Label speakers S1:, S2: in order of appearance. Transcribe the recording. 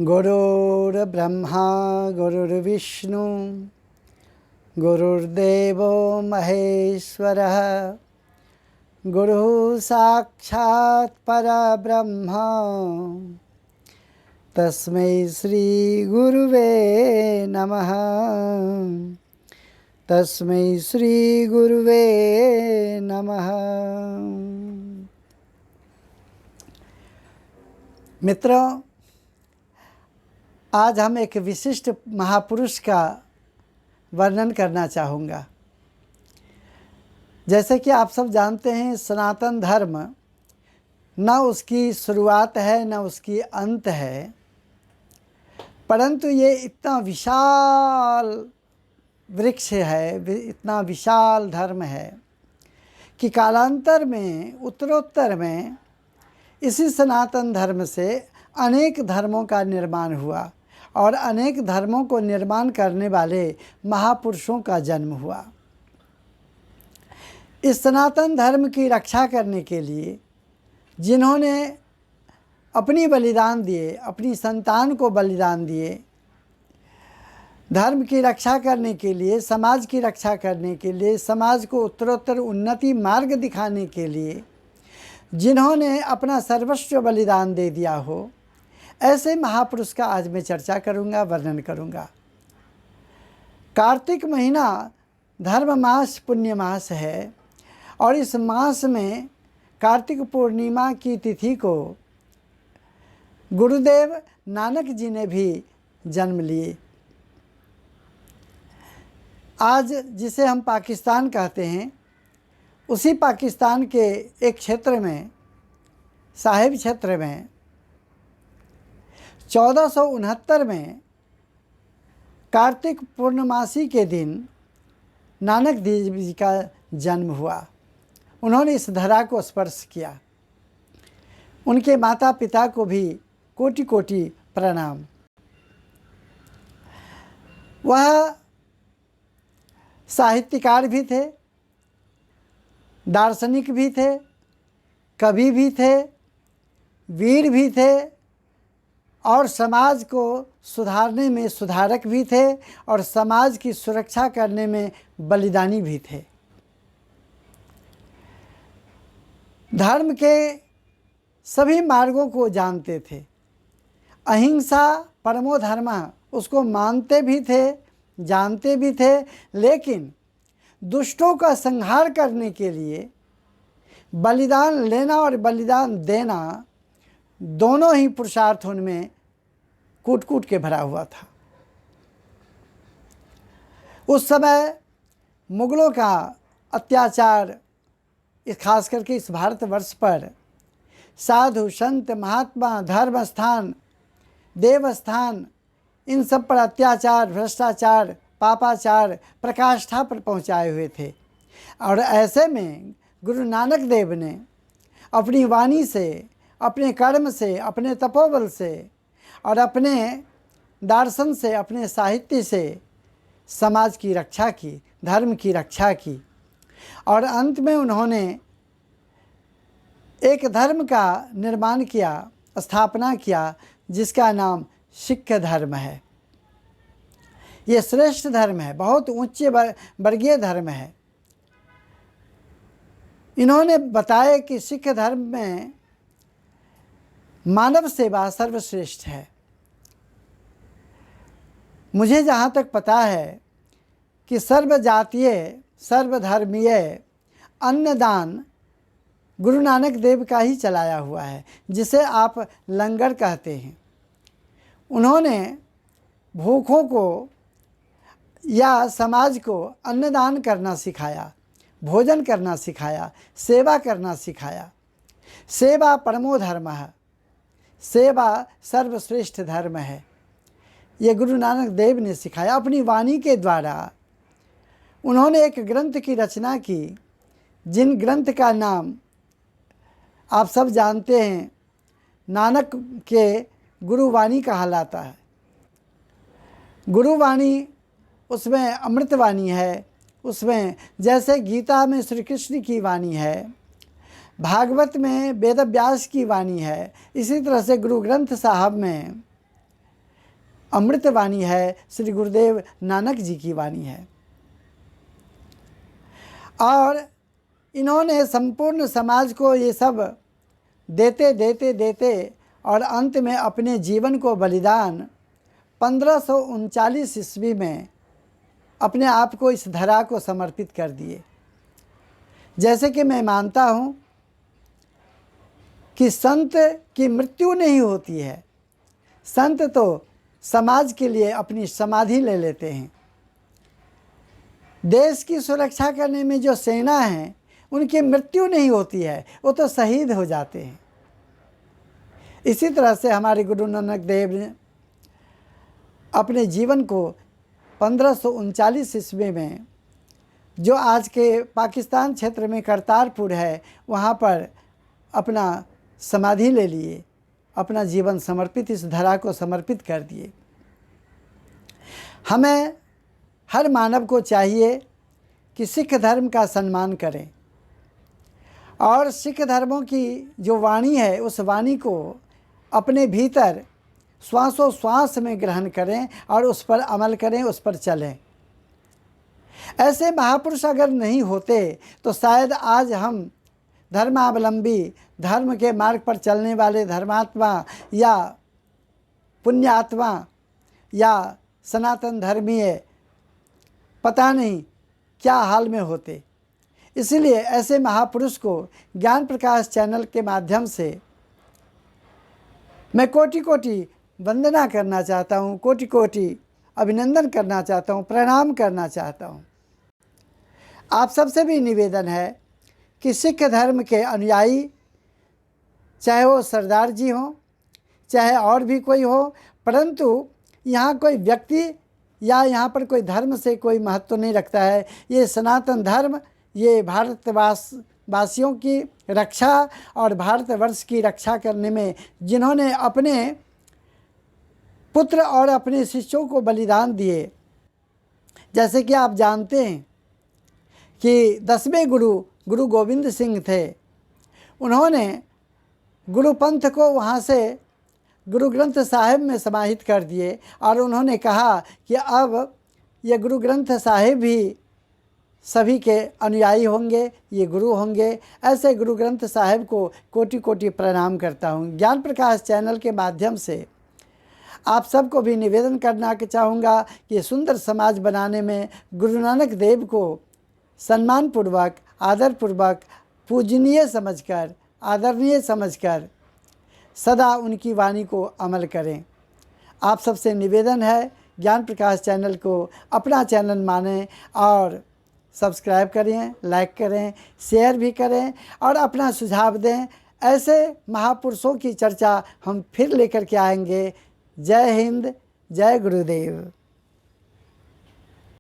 S1: गुरुर्ब्रह्मा गुरुर्विष्णु गुरुर्देवो महेश्वरः गुरुः साक्षात् परब्रह्म तस्मै श्री गुरुवे नमः। तस्मै श्री गुरुवे नमः। मित्रों, आज हम एक विशिष्ट महापुरुष का वर्णन करना चाहूँगा। जैसे कि आप सब जानते हैं, सनातन धर्म न उसकी शुरुआत है न उसकी अंत है, परंतु ये इतना विशाल वृक्ष है, इतना विशाल धर्म है कि कालांतर में उत्तरोत्तर में इसी सनातन धर्म से अनेक धर्मों का निर्माण हुआ और अनेक धर्मों को निर्माण करने वाले महापुरुषों का जन्म हुआ। इस सनातन धर्म की रक्षा करने के लिए जिन्होंने अपनी बलिदान दिए, अपनी संतान को बलिदान दिए, धर्म की रक्षा करने के लिए, समाज की रक्षा करने के लिए, समाज को उत्तरोत्तर उन्नति मार्ग दिखाने के लिए जिन्होंने अपना सर्वस्व बलिदान दे दिया हो, ऐसे महापुरुष का आज मैं चर्चा करूंगा, वर्णन करूंगा। कार्तिक महीना धर्म मास, पुण्य मास है और इस मास में कार्तिक पूर्णिमा की तिथि को गुरुदेव नानक जी ने भी जन्म लिए। आज जिसे हम पाकिस्तान कहते हैं, उसी पाकिस्तान के एक क्षेत्र में, साहिब क्षेत्र में 1469 में कार्तिक पूर्णमासी के दिन नानक देव जी का जन्म हुआ। उन्होंने इस धरा को स्पर्श किया। उनके माता पिता को भी कोटि कोटि प्रणाम। वह साहित्यकार भी थे, दार्शनिक भी थे, कवि भी थे, वीर भी थे और समाज को सुधारने में सुधारक भी थे और समाज की सुरक्षा करने में बलिदानी भी थे। धर्म के सभी मार्गों को जानते थे। अहिंसा परमो धर्मः, उसको मानते भी थे, जानते भी थे, लेकिन दुष्टों का संहार करने के लिए बलिदान लेना और बलिदान देना, दोनों ही पुरुषार्थ उनमें कूट कूट के भरा हुआ था। उस समय मुगलों का अत्याचार, खास करके इस भारतवर्ष पर साधु संत महात्मा, धर्म स्थान, देवस्थान, इन सब पर अत्याचार, भ्रष्टाचार, पापाचार प्रकाष्ठा पर पहुंचाए हुए थे। और ऐसे में गुरु नानक देव ने अपनी वाणी से, अपने कर्म से, अपने तपोबल से और अपने दर्शन से, अपने साहित्य से समाज की रक्षा की, धर्म की रक्षा की और अंत में उन्होंने एक धर्म का निर्माण किया, स्थापना किया, जिसका नाम सिख धर्म है। ये श्रेष्ठ धर्म है, बहुत उच्च वर्गीय धर्म है। इन्होंने बताया कि सिख धर्म में मानव सेवा सर्वश्रेष्ठ है। मुझे जहाँ तक पता है कि सर्वजातीय, सर्वधर्मीय अन्नदान गुरु नानक देव का ही चलाया हुआ है, जिसे आप लंगर कहते हैं। उन्होंने भूखों को या समाज को अन्नदान करना सिखाया, भोजन करना सिखाया, सेवा करना सिखाया। सेवा परमो धर्मः, सेवा सर्वश्रेष्ठ धर्म है। ये गुरु नानक देव ने सिखाया। अपनी वाणी के द्वारा उन्होंने एक ग्रंथ की रचना की, जिन ग्रंथ का नाम आप सब जानते हैं, नानक के गुरुवाणी कहलाता है। गुरुवाणी, उसमें अमृतवाणी है, उसमें जैसे गीता में श्री कृष्ण की वाणी है, भागवत में वेद व्यास की वाणी है, इसी तरह से गुरु ग्रंथ साहब में अमृत वाणी है, श्री गुरुदेव नानक जी की वाणी है। और इन्होंने संपूर्ण समाज को ये सब देते देते देते और अंत में अपने जीवन को बलिदान 1539 ईस्वी में अपने आप को इस धरा को समर्पित कर दिए। जैसे कि मैं मानता हूँ कि संत की मृत्यु नहीं होती है, संत तो समाज के लिए अपनी समाधि ले लेते हैं। देश की सुरक्षा करने में जो सेना है उनकी मृत्यु नहीं होती है, वो तो शहीद हो जाते हैं। इसी तरह से हमारे गुरु नानक देव ने अपने जीवन को 1539 ईस्वी में जो आज के पाकिस्तान क्षेत्र में करतारपुर है वहाँ पर अपना समाधि ले लिए, अपना जीवन समर्पित, इस धरा को समर्पित कर दिए। हमें हर मानव को चाहिए कि सिख धर्म का सम्मान करें और सिख धर्मों की जो वाणी है उस वाणी को अपने भीतर श्वासोश्वास में ग्रहण करें और उस पर अमल करें, उस पर चलें। ऐसे महापुरुष अगर नहीं होते तो शायद आज हम धर्मावलंबी, धर्म के मार्ग पर चलने वाले धर्मात्मा या पुण्यात्मा या सनातन धर्मीय पता नहीं क्या हाल में होते। इसलिए ऐसे महापुरुष को ज्ञान प्रकाश चैनल के माध्यम से मैं कोटि कोटि वंदना करना चाहता हूँ, कोटि कोटि अभिनंदन करना चाहता हूँ, प्रणाम करना चाहता हूँ। आप सबसे भी निवेदन है कि सिख धर्म के अनुयायी, चाहे वो सरदार जी हों, चाहे और भी कोई हो, परंतु यहाँ कोई व्यक्ति या यहाँ पर कोई धर्म से कोई महत्व नहीं रखता है। ये सनातन धर्म, ये भारतवासियों की रक्षा और भारतवर्ष की रक्षा करने में जिन्होंने अपने पुत्र और अपने शिष्यों को बलिदान दिए। जैसे कि आप जानते हैं कि 10वें गुरु गोविंद सिंह थे। उन्होंने गुरु पंथ को वहाँ से गुरु ग्रंथ साहिब में समाहित कर दिए और उन्होंने कहा कि अब ये गुरु ग्रंथ साहिब भी सभी के अनुयायी होंगे, ये गुरु होंगे। ऐसे गुरु ग्रंथ साहिब को कोटि कोटि प्रणाम करता हूँ। ज्ञान प्रकाश चैनल के माध्यम से आप सबको भी निवेदन करना चाहूँगा कि सुंदर समाज बनाने में गुरु नानक देव को सम्मानपूर्वक, आदरपूर्वक, पूजनीय समझकर, आदरणीय समझकर सदा उनकी वाणी को अमल करें। आप सबसे निवेदन है ज्ञान प्रकाश चैनल को अपना चैनल मानें और सब्सक्राइब करें, लाइक करें, शेयर भी करें और अपना सुझाव दें। ऐसे महापुरुषों की चर्चा हम फिर लेकर के आएंगे। जय हिंद, जय गुरुदेव।